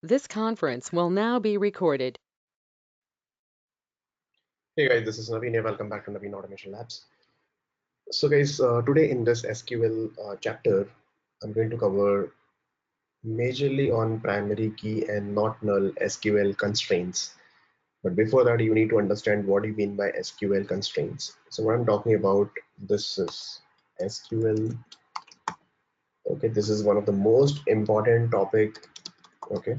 This conference will now be recorded. Hey guys, this is Naveen here. Welcome back to Naveen AutomationLabs. So guys, today in this SQL chapter, I'm going to cover majorly on primary key and not null SQL constraints. But before that, you need to understand what you mean by SQL constraints. So what I'm talking about, this is SQL. Okay, this is one of the most important topic, okay,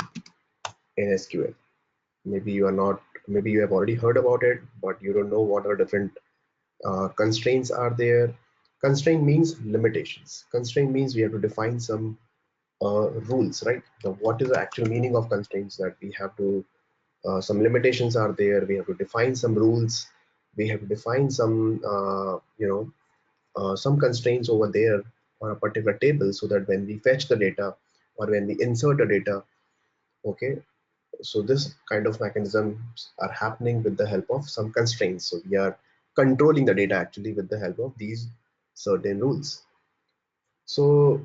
in SQL. Maybe you are not, maybe you have already heard about it, but you don't know what are different constraints are there. Constraint means limitations. Constraint means we have to define some rules, right? Now, what is the actual meaning of constraints? That we have to, some limitations are there. We have to define some rules. We have to define some, some constraints over there on a particular table, so that when we fetch the data or when we insert the data, okay, so this kind of mechanisms are happening with the help of some constraints. So we are controlling the data actually with the help of these certain rules. So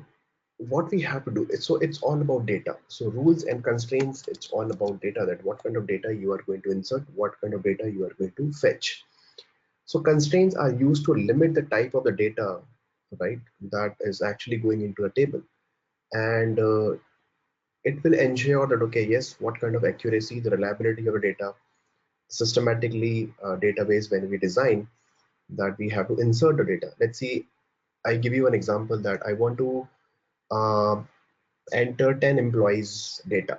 what we have to do is, so it's all about data. So rules and constraints, it's all about data, that what kind of data you are going to insert, what kind of data you are going to fetch. So constraints are used to limit the type of the data, right, that is actually going into a table. And it will ensure that, okay, yes, what kind of accuracy, the reliability of the data, systematically database, when we design that we have to insert the data. Let's see, I give you an example that I want to uh, enter 10 employees data,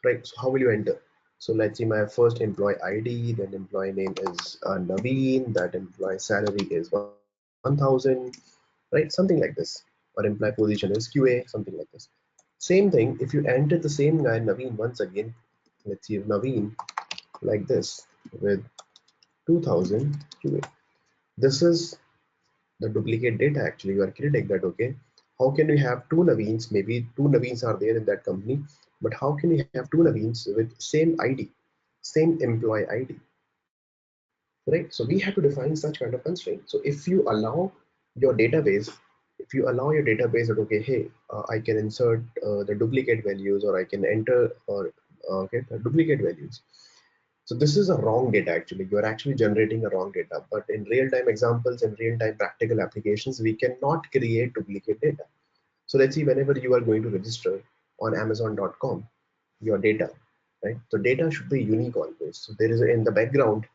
right? So how will you enter? So let's see, my first employee ID, then employee name is Naveen, that employee salary is 1000, right? Something like this. Or employee position is QA, something like this. Same thing, if you enter the same guy Naveen once again, let's see, Naveen like this with 2000 QA. This is the duplicate data actually. You are creating that, okay, how can we have two Naveens? Maybe two Naveens are there in that company, but how can you have two Naveens with same ID, same employee ID, right? So we have to define such kind of constraint. So if you allow your database, if you allow your database that, okay, hey, I can insert the duplicate values, or I can enter or okay, the duplicate values. So this is a wrong data actually. You are actually generating a wrong data. But in real-time examples and real-time practical applications, we cannot create duplicate data. So let's see, whenever you are going to register on Amazon.com, your data, right? So data should be unique always. So there is in the background,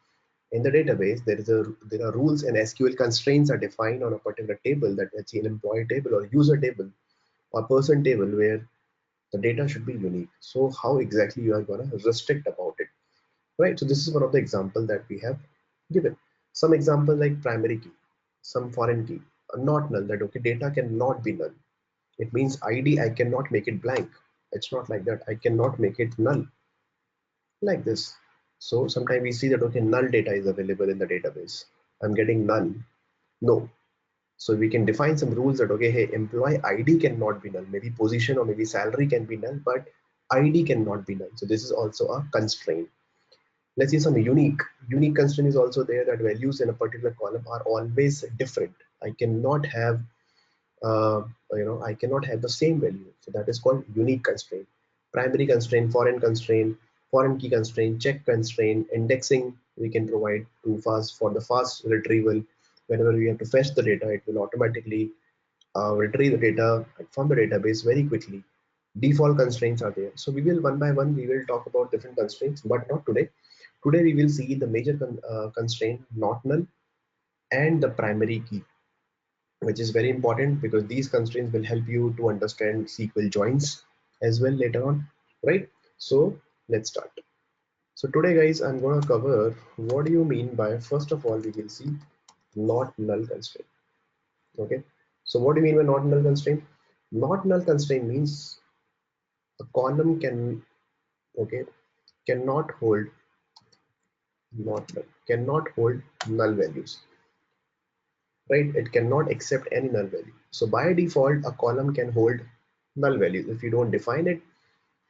in the database, there are rules and SQL constraints are defined on a particular table, that let's say an employee table or user table or person table, where the data should be unique. So how exactly you are going to restrict about it? Right, so this is one of the example that we have given. Some example like primary key, some foreign key, not null, that okay, data cannot be null. It means ID, I cannot make it blank. It's not like that. I cannot make it null like this. So sometimes we see that, okay, null data is available in the database. I'm getting none. No. So we can define some rules that, okay, hey, employee ID cannot be null. Maybe position or maybe salary can be null, but ID cannot be null. So this is also a constraint. Let's see, some unique constraint is also there, that values in a particular column are always different. I cannot have I cannot have the same value. So that is called unique constraint. Primary constraint, foreign key constraint, check constraint, indexing we can provide to fast for the fast retrieval. Whenever we have to fetch the data, it will automatically retrieve the data from the database very quickly. Default constraints are there. So we will one by one, we will talk about different constraints, but not today. Today we will see the major constraint, not null, and the primary key, which is very important because these constraints will help you to understand SQL joins as well later on, right? So let's start. So today, guys, I'm going to cover what do you mean by, first of all, we will see not null constraint. Okay. So what do you mean by not null constraint? Not null constraint means a column can, okay, cannot hold, not null, cannot hold null values, right? It cannot accept any null value. So by default, a column can hold null values. If you don't define it,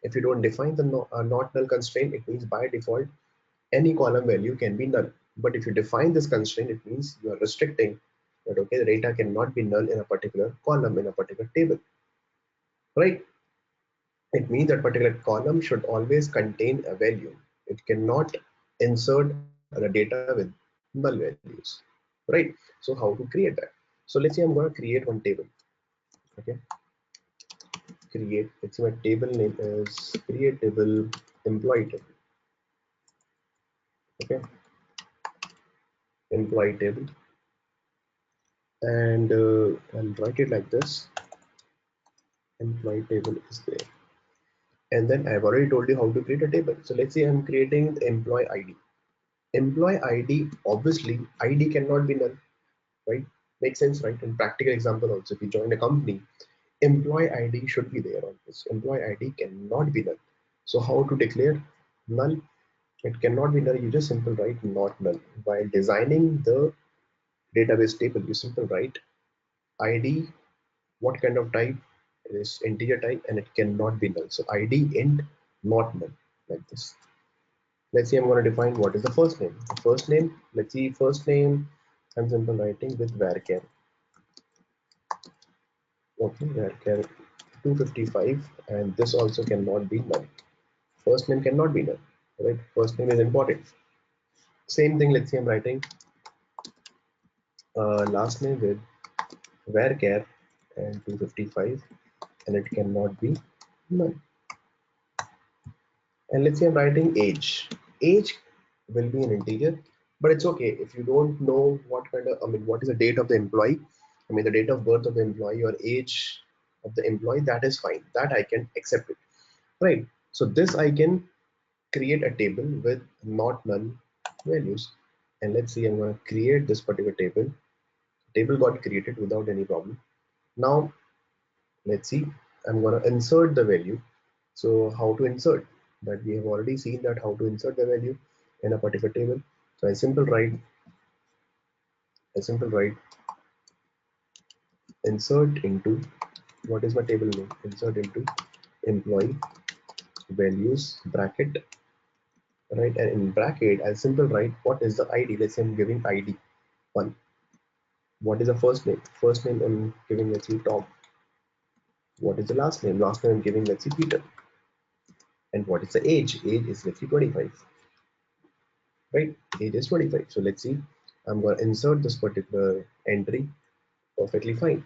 if you don't define the not null constraint, it means by default, any column value can be null. But if you define this constraint, it means you are restricting that, okay, the data cannot be null in a particular column, in a particular table, right? It means that particular column should always contain a value. It cannot insert the data with null values, right? So how to create that? So let's say I'm going to create one table. Okay, create. Let's say my table name is create table employee table. Okay, employee table, and I'll write it like this. Employee table is there, and then I've already told you how to create a table. So let's say I'm creating the employee ID. Employee ID, obviously ID cannot be null, right? Makes sense, right? In practical example also, if you join a company, employee ID should be there on this. Employee ID cannot be null. So how to declare null? It cannot be null. You just simple write not null. While designing the database table, you simple write ID, what kind of type? It is integer type and it cannot be null. So ID int not null, like this. Let's see, I'm going to define what is the first name. The first name, let's see, first name, I'm simple writing with varchar. Okay, varchar 255, and this also cannot be null. First name cannot be null, right? First name is important. Same thing, let's say I'm writing last name with varchar and 255, and it cannot be null. And let's say I'm writing age. Age will be an integer, but it's okay if you don't know what kind of, I mean, what is the date of the employee, I mean, the date of birth of the employee or age of the employee, that is fine. That I can accept it, right? So this I can create a table with not null values. And let's see, I'm going to create this particular table. Table got created without any problem. Now, let's see, I'm going to insert the value. So how to insert that? We have already seen that how to insert the value in a particular table. So I simple write insert into, what is my table name? Insert into employee values bracket, right? And in bracket, I simple write what is the ID. Let's say I'm giving ID 1. What is the first name? First name I'm giving, let's see, Tom. What is the last name? Last name I'm giving, let's see, Peter. And what is the age? Age is, let's see, 25. Right? Age is 25. So let's see, I'm going to insert this particular entry perfectly fine.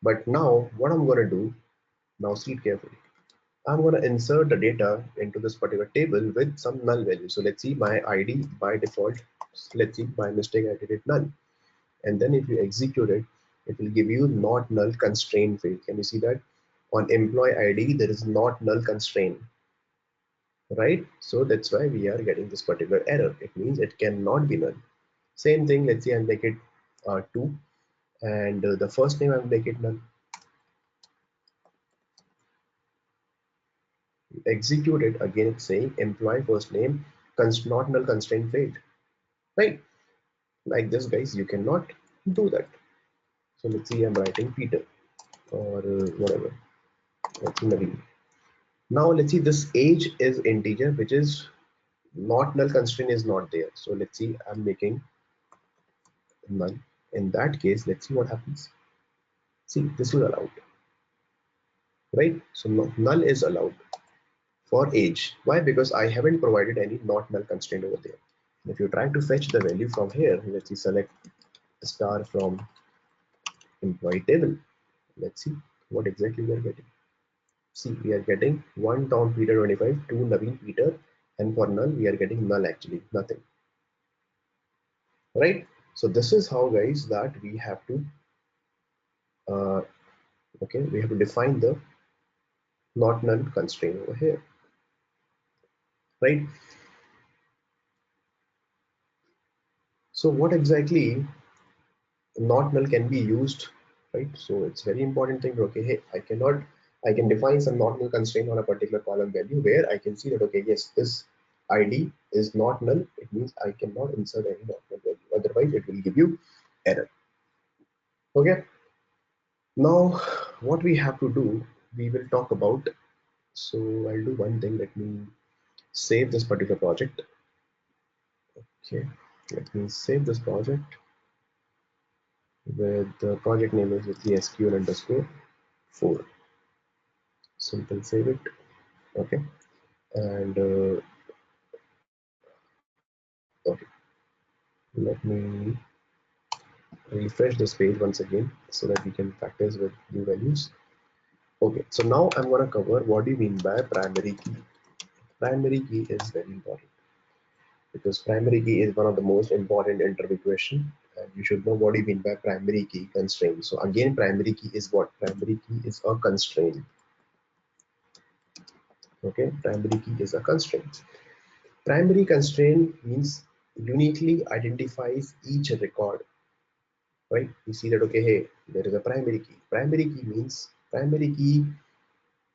But now what I'm going to do, now see it carefully. I'm going to insert the data into this particular table with some null value. So let's see, my ID by default, let's see, by mistake I did it null. And then if you execute it, it will give you not null constraint field. Can you see that? On employee ID, there is not null constraint, right? So that's why we are getting this particular error. It means it cannot be null. Same thing, let's say I make it 2, and the first name I will make it null. Execute it again, it's saying employee first name not null constraint failed, right? Like this, guys, you cannot do that. So let's see, I'm writing Peter or whatever. Let's see Naveen. Now let's see, this age is integer, which is not null constraint is not there. So let's see, I'm making null. In that case, let's see what happens. See, this is allowed, right? So null is allowed for age. Why? Because I haven't provided any not null constraint over there. If you try to fetch the value from here, let's see, select star from employee table. Let's see what exactly we are getting. See, we are getting 1 Tom Peter 25, 2 Naveen Peter, and for null, we are getting null actually, nothing. Right? So this is how, guys, that we have to okay, we have to define the not null constraint over here, right? So what exactly not null can be used, right? So it's very important thing. Okay, hey, I can define some not null constraint on a particular column value where I can see that, okay, yes, this ID is not null. It means I cannot insert any not null value. Otherwise, it will give you error. Okay. Now, what we have to do, we will talk about. So I'll do one thing. Let me save this particular project. Okay. Let me save this project with the project name is with the SQL underscore 4. Simple save it. Okay, and okay, let me refresh this page once again so that we can practice with new values. Okay, so now I'm going to cover what do you mean by primary key. Primary key is very important because primary key is one of the most important interview question, and you should know what do you mean by primary key constraint. So again, primary key is what? Primary key is a constraint. Okay, primary key is a constraint. Primary constraint means uniquely identifies each record, right? You see that, okay, hey, there is a primary key. Primary key means primary key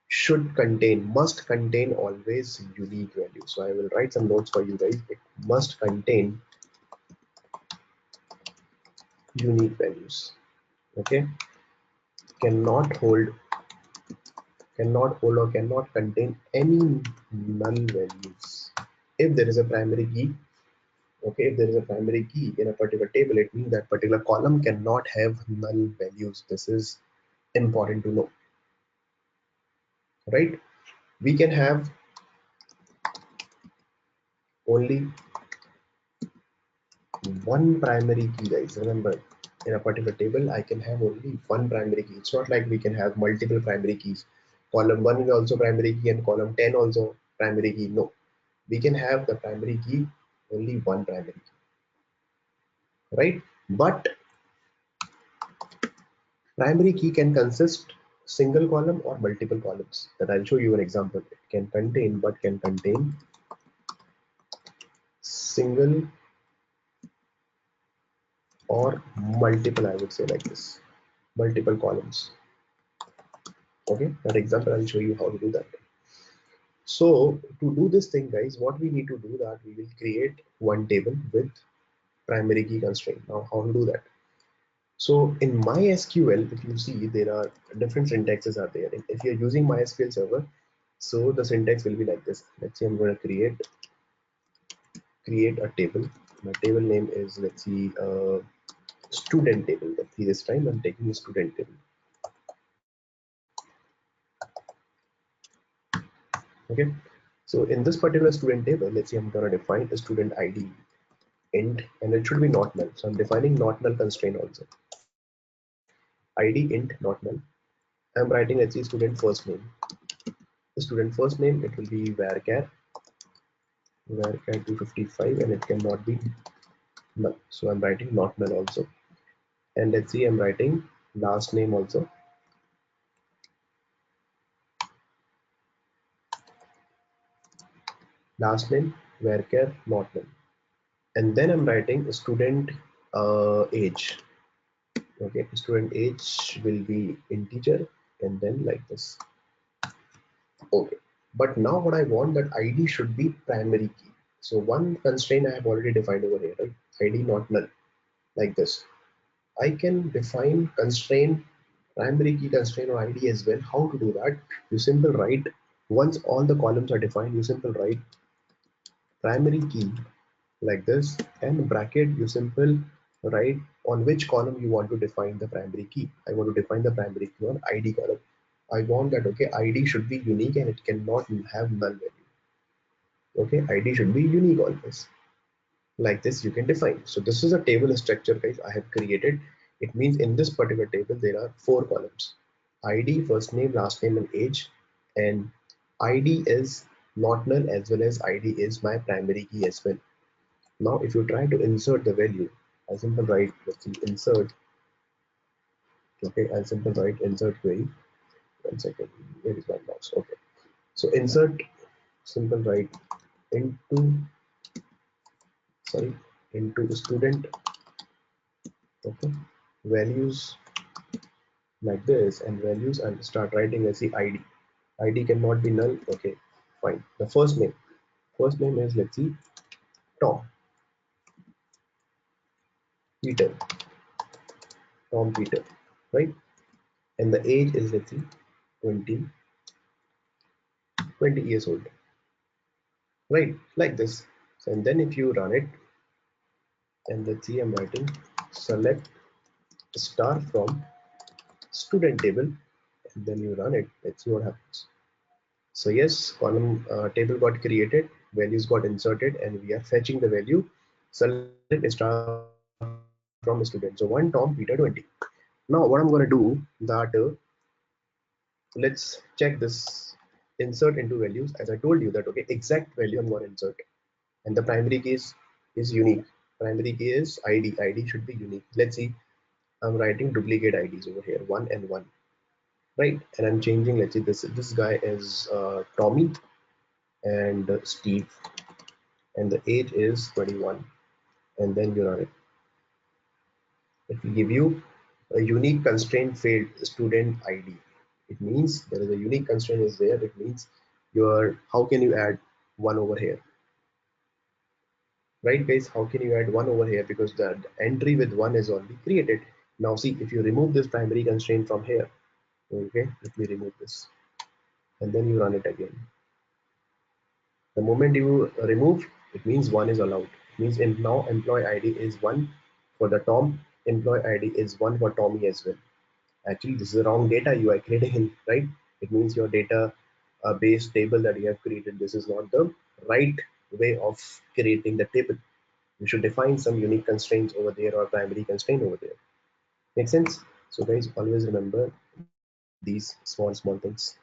should contain, must contain always unique value. So I will write some notes for you guys. It must contain unique values. Okay, cannot hold, or cannot contain any null values. If there is a primary key, okay, if there is a primary key in a particular table, it means that particular column cannot have null values. This is important to know, right? We can have only one primary key, guys. Remember, in a particular table, I can have only one primary key. It's not like we can have multiple primary keys. Column 1 is also primary key and column 10 also primary key. No, we can have the primary key, only one primary key, right? But primary key can consist single column or multiple columns. That I'll show you an example. It can contain, but can contain single or multiple, I would say like this, multiple columns. Okay, that example I'll show you how to do that. So to do this thing, guys, what we need to do that we will create one table with primary key constraint. Now how to do that? So in MySQL, if you see, there are different syntaxes are there. If you're using MySQL server, so the syntax will be like this. Let's say I'm going to create a table. My table name is, let's see, student table. Let's see, this time I'm taking a student table. Okay, so in this particular student table, let's say I'm going to define a student ID int, and it should be not null. So I'm defining not null constraint also. ID int not null. I'm writing, let's see, student first name. The student first name, it will be varchar 255, and it cannot be null. So I'm writing not null also. And let's see, I'm writing last name also. Last name varchar not null. And then I'm writing student age. Okay, student age will be integer, and then like this. Okay, but now what I want, that ID should be primary key. So one constraint I have already defined over here, right? ID not null, like this. I can define constraint, primary key constraint or ID as well. How to do that? You simple write, once all the columns are defined, you simple write primary key like this, and bracket, you simple write on which column you want to define the primary key. I want to define the primary key on ID column. I want that, okay, ID should be unique and it cannot have null value. Okay, ID should be unique always. Like this you can define. So this is a table structure, guys, I have created. It means in this particular table there are 4 columns: ID, first name, last name, and age. And ID is not null, as well as ID is my primary key as well. Now if you try to insert the value, I simple write, let's see, insert. Okay, I simple write insert query. 1 second, where is my mouse? Okay, so insert, simple write into, sorry, into student. Okay, values like this, and values, and start writing as the ID. ID cannot be null. Okay, fine. The first name is, let's see, Tom, Peter, Tom, Peter, right? And the age is, let's see, 20 years old, right? Like this. So, and then if you run it, and let's see, I'm writing select star from student table, and then you run it. Let's see what happens. So yes, column table got created, values got inserted, and we are fetching the value select star from student. So 1 Tom Peter 20. Now what I'm going to do that let's check this insert into values. As I told you that okay, exact value I'm going to insert, and the primary key is unique. Primary key is ID should be unique. Let's see, I'm writing duplicate IDs over here, 1 and 1, right? And I'm changing, let's see, this guy is Tommy and Steve, and the age is 21, and then you run it. It will give you a unique constraint failed student ID. It means there is a unique constraint is there. It means how can you add 1 over here, right guys? How can you add 1 over here, because the entry with 1 is already created. Now see, if you remove this primary constraint from here, okay, let me remove this, and then you run it again. The moment you remove, it means 1 is allowed. It means now employee ID is 1 for the Tom, employee ID is 1 for Tommy as well. Actually, this is the wrong data you are creating, right? It means your data base table that you have created, this is not the right way of creating the table. You should define some unique constraints over there or primary constraint over there. Make sense? So guys, always remember these small things.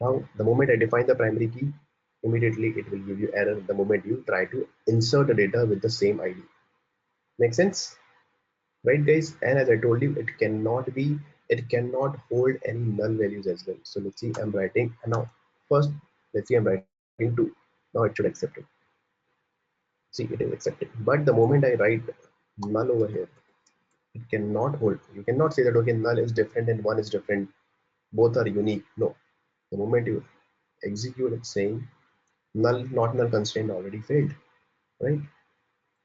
Now, the moment I define the primary key, immediately it will give you error the moment you try to insert the data with the same ID. Make sense? Right guys? And as I told you, it cannot hold any null values as well. So let's see, I'm writing, and now first, let's see, I'm writing 2. Now it should accept it. See, it is accepted. But the moment I write null over here, it cannot hold. You cannot say that okay, null is different and 1 is different. Both are unique. No. The moment you execute it saying null, not null constraint already failed, right?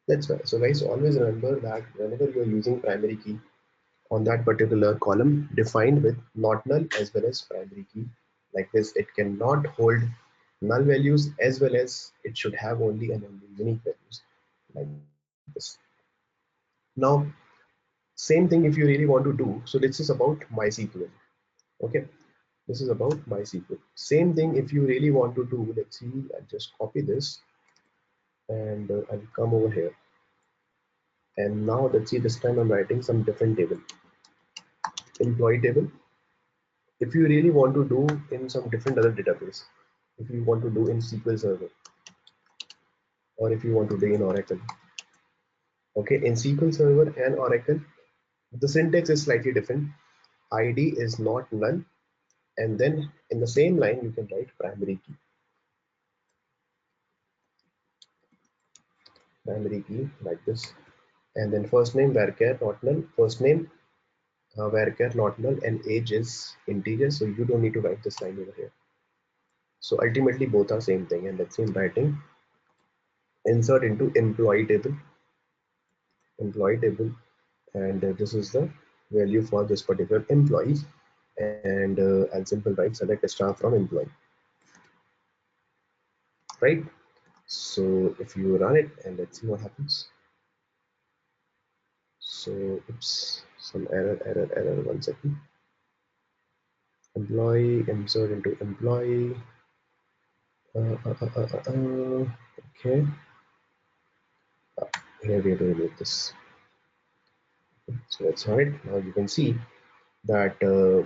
That's why. So guys, always remember that whenever you're using primary key on that particular column defined with not null as well as primary key like this, it cannot hold null values as well as it should have only and only unique values like this. Now, same thing if you really want to do. So this is about MySQL. Okay, this is about MySQL. Same thing if you really want to do. Let's see, I'll just copy this and I'll come over here. And now let's see, this time I'm writing some different table, employee table. If you really want to do in some different other database, if you want to do in SQL Server, or if you want to do in Oracle, okay, in SQL Server and Oracle, the syntax is slightly different. ID is not null, and then in the same line you can write primary key like this, and then first name varchar not null, first name varchar not null, and age is integer, so you don't need to write this line over here. So ultimately both are same thing, and let's say I'm writing insert into employee table, and this is the value for this particular employee, and I'll simple write select a star from employee, right? So if you run it and let's see what happens. So oops, some error, 1 second. Employee, insert into employee. Okay, here we have to remove this. So that's right. Now you can see that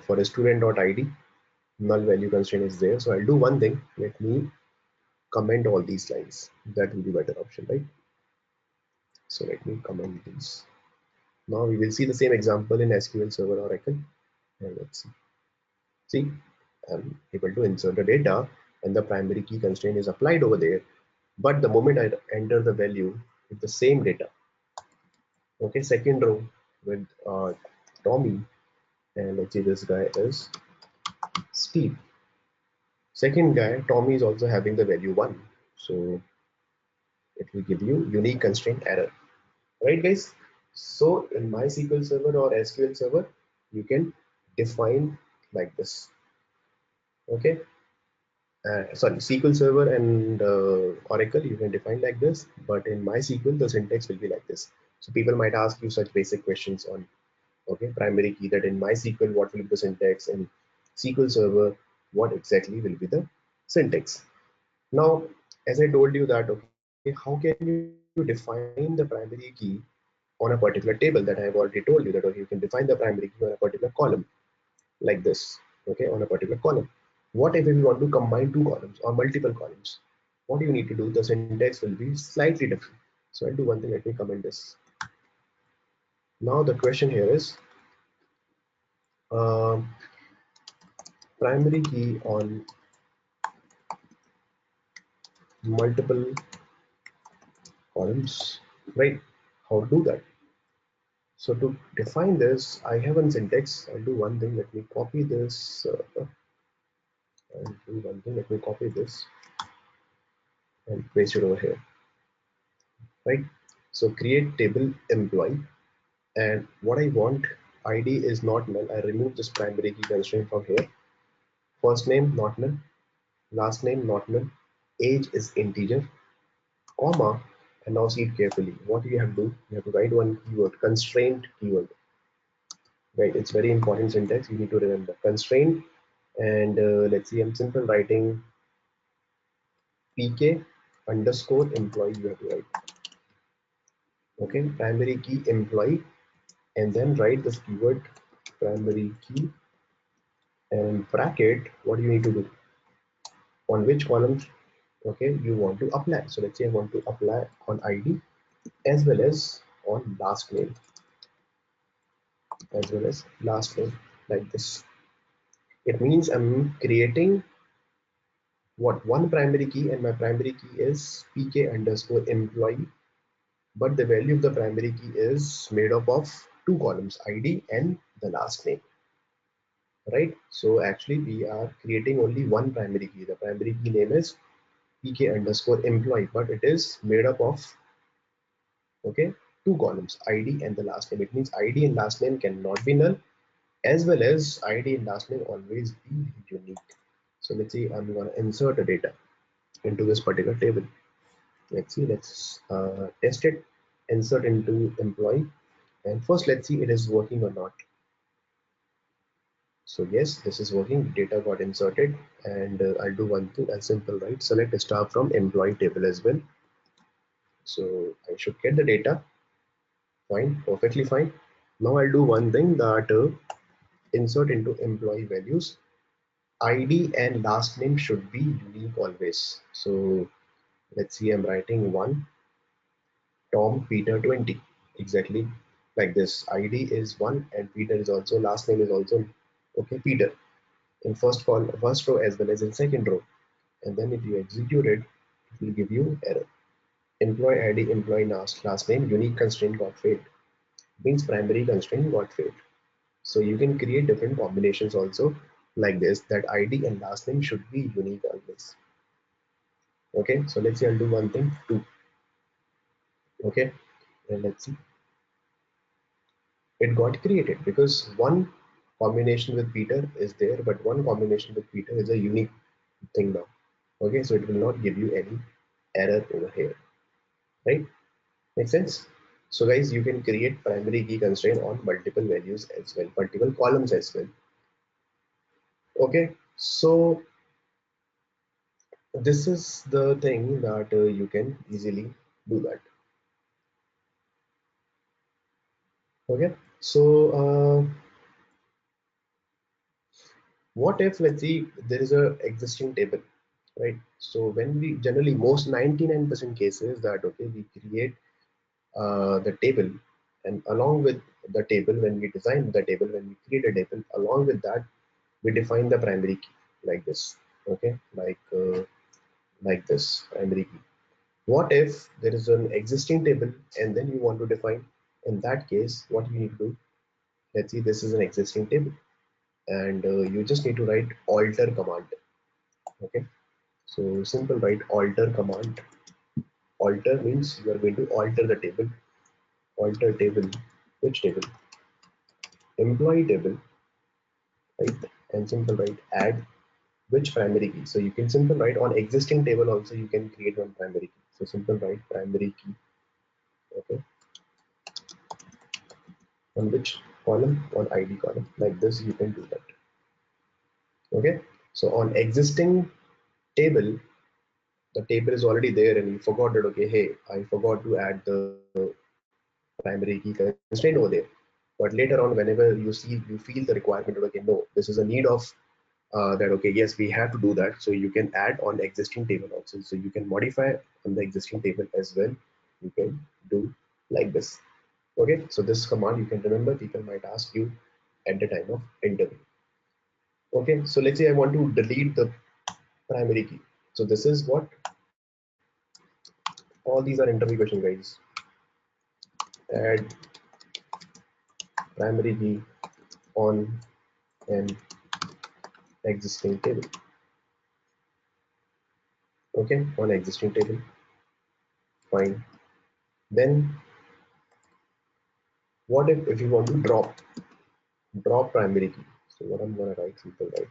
for a student.id, null value constraint is there. So I'll do one thing. Let me comment all these lines. That will be better option, right? So let me comment these. Now we will see the same example in SQL Server Oracle. And let's see. See, I'm able to insert the data and the primary key constraint is applied over there. But the moment I enter the value with the same data, okay, second row with Tommy, and let's say this guy is Steve. Second guy, Tommy, is also having the value 1. So it will give you unique constraint error. Right, guys? So in MySQL Server or SQL Server, you can define like this. Okay. Sorry, SQL Server and Oracle, you can define like this. But in MySQL, the syntax will be like this. So people might ask you such basic questions on, okay, primary key, that in MySQL, what will be the syntax, in SQL Server, what exactly will be the syntax. Now, as I told you that, okay, how can you define the primary key on a particular table, that I have already told you that, okay, you can define the primary key on a particular column like this, okay, on a particular column. What if we want to combine two columns or multiple columns? What do you need to do? The syntax will be slightly different. So I'll do one thing, let me comment this. Now the question here is, um, primary key on multiple columns, right? How to do that? So to define this, I have one syntax. I'll do one thing. Let me copy this. Let me copy this and paste it over here, right? So create table employee, and what I want, ID is not null. I remove this primary key constraint from here. First name not null, last name not null, age is integer, comma, and now see it carefully. What you have to do, you have to write one keyword, constraint keyword, right? It's very important syntax. You need to remember constraint, and let's see, I'm simple writing pk underscore employee. You have to write, okay, primary key employee, and then write this keyword primary key, and bracket. What do you need to do? On which column, okay, you want to apply. So let's say I want to apply on ID as well as on last name, as well as last name, like this. It means I'm creating what, one primary key, and my primary key is pk underscore employee, but the value of the primary key is made up of two columns, ID and the last name, right? So actually we are creating only one primary key. The primary key name is pk underscore employee, but it is made up of, okay, two columns, ID and the last name. It means ID and last name cannot be null, as well as ID and last name always be unique. So let's see, I'm going to insert a data into this particular table. Let's see, let's test it. Insert into employee, and first let's see it is working or not. So yes, this is working. Data got inserted, and I'll do one thing, a simple, right? Select a star from employee table as well. So I should get the data. Fine, perfectly fine. Now I'll do one thing, that insert into employee values. ID and last name should be unique always. So let's see, I'm writing one Tom Peter 20, exactly like this. ID is one and Peter is also, last name is also, okay, Peter, in first column, first row as well as in second row. And then if you execute it, it will give you error. Employee ID, employee last name, unique constraint got failed. Means primary constraint got failed. So you can create different combinations also like this, that ID and last name should be unique always. Okay, so let's say I'll do one thing, two. Okay, and let's see, it got created because one combination with Peter is there, but one combination with Peter is a unique thing now. Okay, so it will not give you any error over here, right? Make sense? So guys, you can create primary key constraint on multiple values as well, multiple columns as well. Okay, so this is the thing that you can easily do that. Okay, so what if, let's see, there is a existing table, right? So when we generally, most 99% cases, that okay, we create the table, and along with the table, when we design the table, when we create a table, along with that we define the primary key like this. Okay, like this primary key. What if there is an existing table and then you want to define? In that case, what you need to do, let's see, this is an existing table, and you just need to write alter command. Okay, so simple, write alter command. Alter means you are going to alter the table. Alter table, which table? Employee table, right? And simple, write add which primary key. So you can simple write on existing table also, you can create one primary key. So simple write primary key. Okay, on which column? On ID column, like this you can do that. Okay, So on existing table, the table is already there and you forgot that, okay, hey, I forgot to add the primary key constraint over there. But later on, whenever you feel the requirement, okay, no, this is a need of that, okay, yes, we have to do that. So you can add on existing table also. So you can modify on the existing table as well. You can do like this. Okay, so this command you can remember, people might ask you at the time of interview. Okay, so let's say I want to delete the primary key. So this is what all these are interview question, guys. Add primary key on an existing table. Okay, on existing table. Fine. Then what if you want to drop primary key? So what I'm gonna write, simple write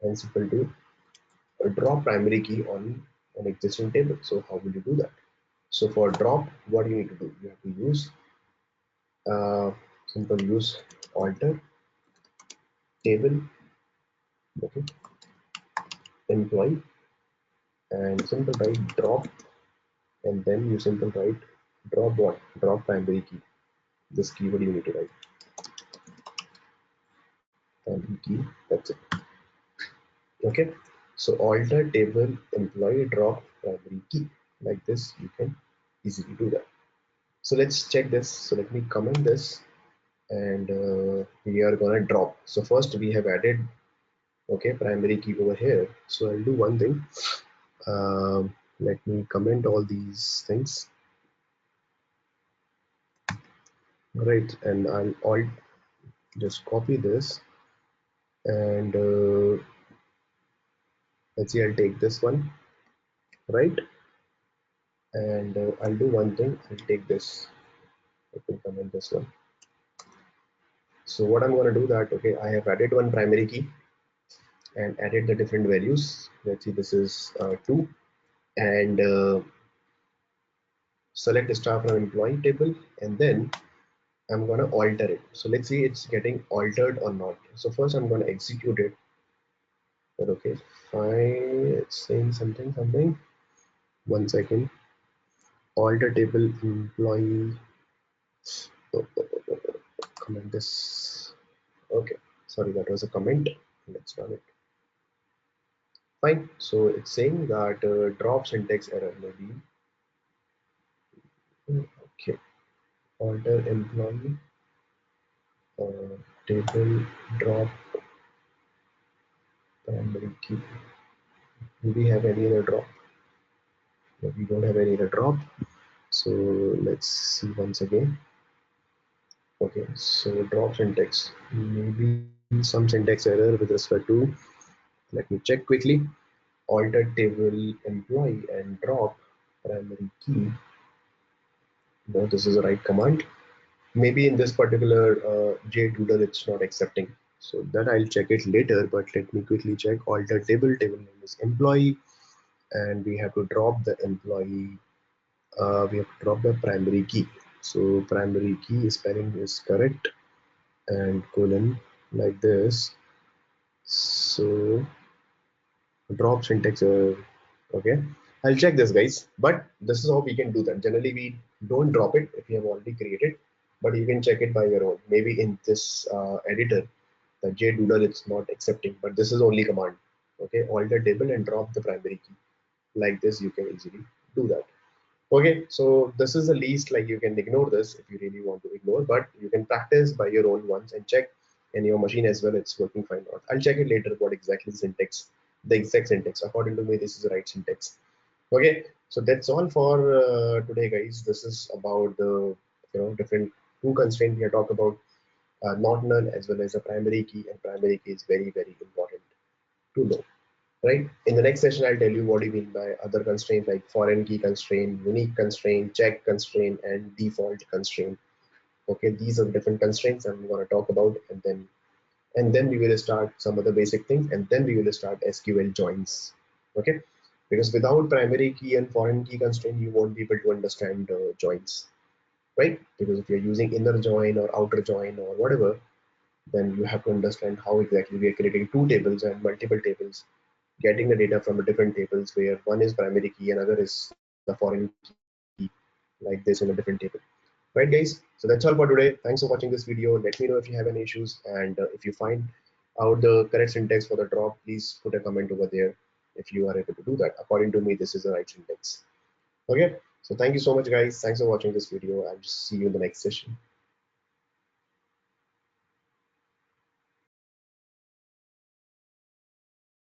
and simple to drop primary key on an existing table. So how will you do that? So for drop, what you need to do? You have to use simple use alter table, okay, employee, and simple write drop, and then you simple write drop what? Drop primary key. This keyword you need to write. Primary key, that's it. Okay, so alter table employee drop primary key. Like this, you can easily do that. So let's check this. So let me comment this, and we are gonna drop. So first we have added, okay, primary key over here. So I'll do one thing. Let me comment all these things, right? And I'll alt just copy this, and let's see, I'll take this one, right? And I'll do one thing. I'll take this. Let me comment this one. So what I'm going to do that, okay, I have added one primary key and added the different values. Let's see, this is 2, and select star from employee table, and then I'm going to alter it. So let's see it's getting altered or not. So first I'm going to execute it. But okay, fine, it's saying something. 1 second. Alter table employee. Comment this. Okay, sorry, that was a comment. Let's run it. Fine. So it's saying that drop syntax error maybe. Okay. Alter employee table drop primary key. Do we have any other drop? No, we don't have any other drop. So let's see once again. Okay, so drop syntax. Maybe some syntax error with respect to. Let me check quickly. Alter table employee and drop primary key. No, this is the right command. Maybe in this particular JDoodle it's not accepting. So that I'll check it later, but let me quickly check. Alter table name is employee, and we have to drop the employee, we have to drop the primary key. So primary key spelling is correct, and colon like this. So drop syntax, okay, I'll check this, guys, but this is how we can do that. Generally we don't drop it if you have already created, but you can check it by your own. Maybe in this editor the JDoodle it's not accepting, but this is only command. Okay, alter table and drop the primary key. Like this you can easily do that. Okay, so this is the least, like you can ignore this if you really want to ignore, but you can practice by your own once and check in your machine as well it's working fine or not. I'll check it later what exactly the syntax, the exact syntax. According to me, this is the right syntax. Okay, so that's all for today, guys. This is about the different two constraints we are talking about, not null as well as a primary key, and primary key is very important to know. Right. In the next session, I'll tell you what do you mean by other constraints like foreign key constraint, unique constraint, check constraint, and default constraint. Okay, these are different constraints I'm going to talk about, and then we will start some other basic things, and then we will start SQL joins. Okay, because without primary key and foreign key constraint, you won't be able to understand joins, right? Because if you're using inner join or outer join or whatever, then you have to understand how exactly we are creating two tables and multiple tables, getting the data from the different tables where one is primary key, another is the foreign key, like this in a different table. Right, guys? So that's all for today. Thanks for watching this video. Let me know if you have any issues, and if you find out the correct syntax for the drop, please put a comment over there if you are able to do that. According to me, this is the right syntax. Okay, so thank you so much, guys. Thanks for watching this video, and see you in the next session.